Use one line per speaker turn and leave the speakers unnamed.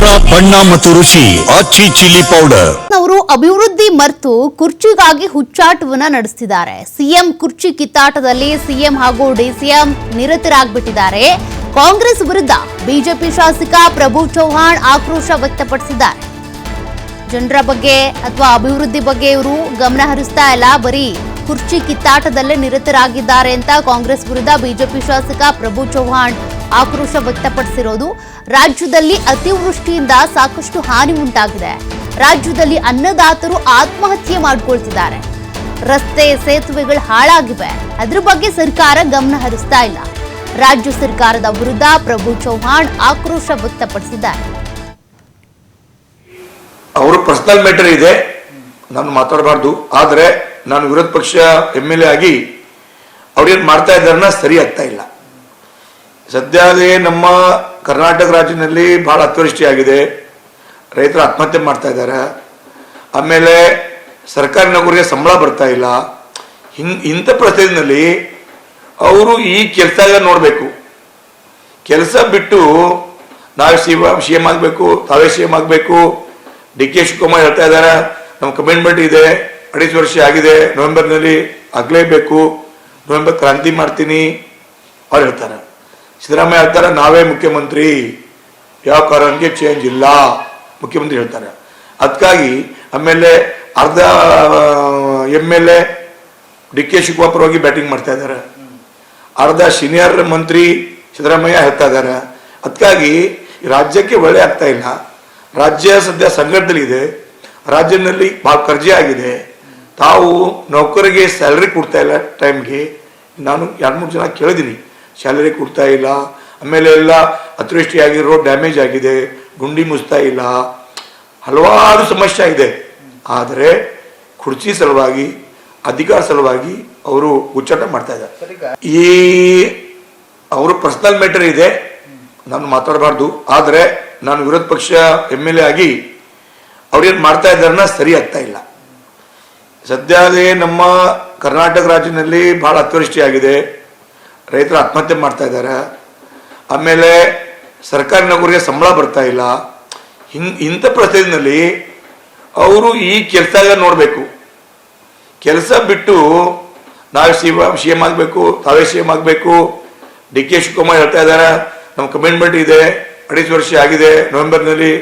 ಖಾರ ಬಣ್ಣ ಮತ್ತು ರುಚಿ ಆಚಿ ಚಿಲ್ಲಿ ಪೌಡರ್.
ಅವರು ಅಭಿವೃದ್ಧಿ ಮರೆತು ಕುರ್ಚಿಗಾಗಿ ಹುಚ್ಚಾಟವನ್ನ ನಡೆಸುತ್ತಿದ್ದಾರೆ. ಸಿಎಂ ಕುರ್ಚಿ ಕಿತ್ತಾಟದಲ್ಲಿ ಸಿಎಂ ಹಾಗೂ ಡಿಸಿಎಂ ನಿರತರಾಗ್ಬಿಟ್ಟಿದ್ದಾರೆ. ಕಾಂಗ್ರೆಸ್ ವಿರುದ್ಧ ಬಿಜೆಪಿ ಶಾಸಕ ಪ್ರಭು ಚೌಹಾಣ್ ಆಕ್ರೋಶ ವ್ಯಕ್ತಪಡಿಸಿದ್ದಾರೆ. ಜನರ ಬಗ್ಗೆ ಅಥವಾ ಅಭಿವೃದ್ಧಿ ಬಗ್ಗೆ ಇವರು ಗಮನ ಹರಿಸ್ತಾ ಇಲ್ಲ, ಬರೀ ಕುರ್ಚಿ ಕಿತ್ತಾಟದಲ್ಲೇ ನಿರತರಾಗಿದ್ದಾರೆ ಅಂತ ಕಾಂಗ್ರೆಸ್ ವಿರುದ್ಧ ಬಿಜೆಪಿ ಶಾಸಕ ಪ್ರಭು ಚೌಹಾಣ್ ಆಕ್ರೋಶ ವ್ಯಕ್ತಪಡಿಸಿರೋದು. ರಾಜ್ಯದಲ್ಲಿ ಅತಿವೃಷ್ಟಿಯಿಂದ ಸಾಕಷ್ಟು ಹಾನಿ ಉಂಟಾಗಿದೆ. ರಾಜ್ಯದಲ್ಲಿ ಅನ್ನದಾತರು ಆತ್ಮಹತ್ಯೆ ಮಾಡಿಕೊಳ್ತಿದ್ದಾರೆ. ರಸ್ತೆ ಸೇತುವೆಗಳು ಹಾಳಾಗಿವೆ. ಅದ್ರ ಬಗ್ಗೆ ಸರ್ಕಾರ ಗಮನ ಹರಿಸ್ತಾ ಇಲ್ಲ. ರಾಜ್ಯ ಸರ್ಕಾರದ ವಿರುದ್ಧ ಪ್ರಭು ಚೌಹಾಣ್ ಆಕ್ರೋಶ ವ್ಯಕ್ತಪಡಿಸಿದ್ದಾರೆ.
ಅವರು ಪರ್ಸನಲ್ ಮ್ಯಾಟರ್ ಇದೆ, ನಾನು ಮಾತಾಡಬಾರ್ದು. ಆದರೆ ನಾನು ವಿರೋಧ ಪಕ್ಷ MLA ಆಗಿ ಅವ್ರೇನು ಮಾಡ್ತಾ ಇದ್ದಾರನ್ನ ಸರಿ ಆಗ್ತಾ ಇಲ್ಲ. ಸದ್ಯದೇ ನಮ್ಮ ಕರ್ನಾಟಕ ರಾಜ್ಯದಲ್ಲಿ ಬಹಳ ಅತಿವೃಷ್ಟಿ ಆಗಿದೆ. ರೈತರು ಆತ್ಮಹತ್ಯೆ ಮಾಡ್ತಾ ಇದ್ದಾರೆ. ಆಮೇಲೆ ಸರ್ಕಾರಿ ನೌಕರಿಗೆ ಸಂಬಳ ಬರ್ತಾ ಇಲ್ಲ. ಇಂಥ ಪರಿಸ್ಥಿತಿನಲ್ಲಿ ಅವರು ಈ ಕೆಲಸ ನೋಡಬೇಕು. ಕೆಲಸ ಬಿಟ್ಟು ನಾವೇ CM ಆಗಬೇಕು, ತಾವೇ CM ಆಗಬೇಕು. DK ಶಿವಕುಮಾರ್ ಹೇಳ್ತಾ ಇದ್ದಾರೆ, ನಮ್ಮ ಕಮಿಟ್ಮೆಂಟ್ ಇದೆ, 2.5 ವರ್ಷ ಆಗಿದೆ, ನವೆಂಬರ್ನಲ್ಲಿ ಆಗಲೇಬೇಕು, ನವೆಂಬರ್ ಕ್ರಾಂತಿ ಮಾಡ್ತೀನಿ ಅವ್ರು ಹೇಳ್ತಾರೆ. ಸಿದ್ದರಾಮಯ್ಯ ಹೇಳ್ತಾರೆ, ನಾವೇ ಮುಖ್ಯಮಂತ್ರಿ, ಯಾವ ಕಾರಣಕ್ಕೆ ಚೇಂಜ್ ಇಲ್ಲ ಮುಖ್ಯಮಂತ್ರಿ ಹೇಳ್ತಾರೆ. ಅದಕ್ಕಾಗಿ ಆಮೇಲೆ ಅರ್ಧ MLA DK ಶಿವಕುಮಾರ್ ಪರವಾಗಿ ಬ್ಯಾಟಿಂಗ್ ಮಾಡ್ತಾ ಇದ್ದಾರೆ, ಅರ್ಧ ಸೀನಿಯರ್ ಮಂತ್ರಿ ಸಿದ್ದರಾಮಯ್ಯ ಹೇಳ್ತಾ ಇದ್ದಾರೆ. ಅದಕ್ಕಾಗಿ ರಾಜ್ಯಕ್ಕೆ ಒಳ್ಳೆ ಆಗ್ತಾ ಇಲ್ಲ. ರಾಜ್ಯ ಸದ್ಯ ಸಂಕಟದಲ್ಲಿದೆ. ರಾಜ್ಯದಲ್ಲಿ ಭಾಳ ಕರ್ಜೆ ಆಗಿದೆ. ತಾವು ನೌಕರಿಗೆ ಸ್ಯಾಲರಿ ಕೊಡ್ತಾ ಇಲ್ಲ ಟೈಮ್ಗೆ. ನಾನು 2-3 ಜನ ಕೇಳಿದ್ದೀನಿ, ಸ್ಯಾಲರಿ ಕೊಡ್ತಾ ಇಲ್ಲ. ಆಮೇಲೆ ಎಲ್ಲ ಅತಿವೃಷ್ಟಿಯಾಗಿ ರೋಡ್ ಡ್ಯಾಮೇಜ್ ಆಗಿದೆ, ಗುಂಡಿ ಮುಚ್ತಾ ಇಲ್ಲ, ಹಲವಾರು ಸಮಸ್ಯೆ ಇದೆ. ಆದರೆ ಕುರ್ಚಿ ಸಲುವಾಗಿ, ಅಧಿಕಾರ ಸಲುವಾಗಿ ಅವರು ಹುಚ್ಚಾಟ ಮಾಡ್ತಾ ಇದ್ದಾರೆ. ಈ ಅವರು ಪರ್ಸನಲ್ ಮ್ಯಾಟರ್ ಇದೆ, ನಾನು ಮಾತಾಡಬಾರ್ದು. ಆದರೆ ನಾನು ವಿರೋಧ ಪಕ್ಷ MLA ಆಗಿ ಅವ್ರೇನು ಮಾಡ್ತಾ ಇದ್ದಾರನ್ನ ಸರಿ ಆಗ್ತಾ ಇಲ್ಲ. ಸದ್ಯದೇ ನಮ್ಮ ಕರ್ನಾಟಕ ರಾಜ್ಯದಲ್ಲಿ ಬಹಳ ಅತಿವೃಷ್ಟಿ ಆಗಿದೆ. ರೈತರು ಆತ್ಮಹತ್ಯೆ ಮಾಡ್ತಾ ಇದ್ದಾರೆ. ಆಮೇಲೆ ಸರ್ಕಾರಿ ನೌಕರಿಗೆ ಸಂಬಳ ಬರ್ತಾ ಇಲ್ಲ. ಇಂಥ ಪರಿಸ್ಥಿತಿನಲ್ಲಿ ಅವರು ಈ ಕೆಲಸ ನೋಡಬೇಕು. ಕೆಲಸ ಬಿಟ್ಟು ನಾವೇ CM ಆಗಬೇಕು, ತಾವೇ CM ಆಗಬೇಕು. DK ಶಿವಕುಮಾರ್ ಹೇಳ್ತಾ ಇದ್ದಾರೆ, ನಮ್ಮ ಕಮಿಟ್ಮೆಂಟ್ ಇದೆ, 2.5 ವರ್ಷ ಆಗಿದೆ, ನವೆಂಬರ್ನಲ್ಲಿ